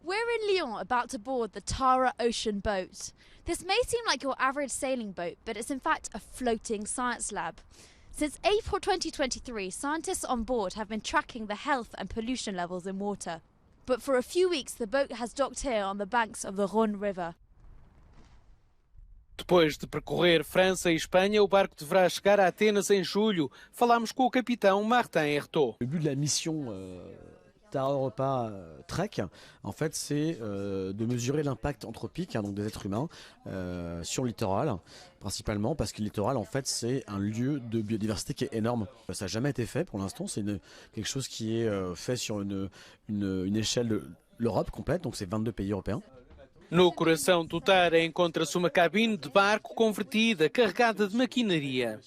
We're in Lyon about to board the Tara Ocean boat. This may seem like your average sailing boat, but it's in fact a floating science lab. Since April 2023, scientists on board have been tracking the health and pollution levels in water. But for a few weeks, the boat has docked here on the banks of the Rhône River. Depois de percorrer França e Espanha, o barco deverá chegar a Atenas em julho. Falámos com o capitão Martin Hertot. Le but de la mission Tara Europa Trek, en fait, c'est de mesurer l'impact anthropique, donc des êtres humains, sur le littoral, principalement parce que le littoral, en fait, c'est un lieu de biodiversité qui est énorme. Ça n'a jamais été fait pour l'instant, c'est quelque chose qui est fait sur une échelle de l'Europe complète, donc c'est 22 pays européens. No coração do Tara encontra-se uma cabine de barco convertida, carregada de maquinaria.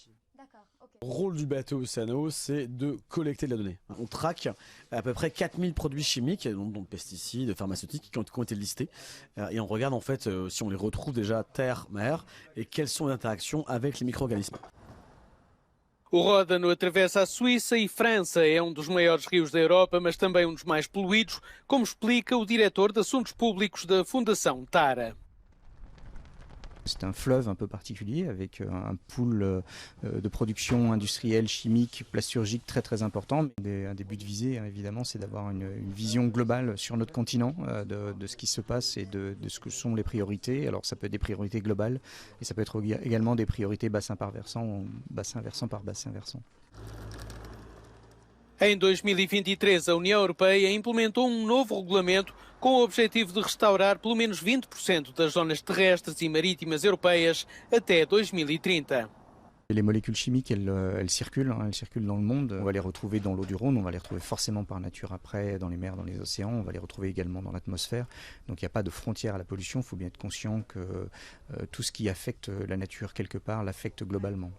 Le rôle du bateau Océano, c'est de collecter de la donnée. On traque à peu près 4000 produits chimiques, donc pesticides, pharmaceutiques, qui ont été listés. Et on regarde en fait si on les retrouve déjà terre, mer, et quelles sont les interactions avec les micro-organismes. O Ródano atravessa a Suíça e França. É um dos maiores rios da Europa, mas também um dos mais poluídos, como explica o diretor de Assuntos Públicos da Fundação Tara. C'est un fleuve un peu particulier avec un pool de production industrielle, chimique, plasturgique très très important. Un des buts visés, évidemment, c'est d'avoir une vision globale sur notre continent de ce qui se passe et de ce que sont les priorités. Alors ça peut être des priorités globales et ça peut être également des priorités bassin par versant, bassin versant par bassin versant. Em 2023, a União Europeia implementou um novo regulamento com o objetivo de restaurar pelo menos 20% das zonas terrestres e marítimas europeias até 2030. Les molécules chimiques, elles circulent dans le monde. On va les retrouver dans l'eau du Rhône, on va les retrouver forcément par nature après, dans les mers, dans les océans, on va les retrouver également dans l'atmosphère. Donc il n'y a pas de frontière à la pollution, il faut bien être conscient que tout ce qui affecte la nature quelque part l'affecte globalement.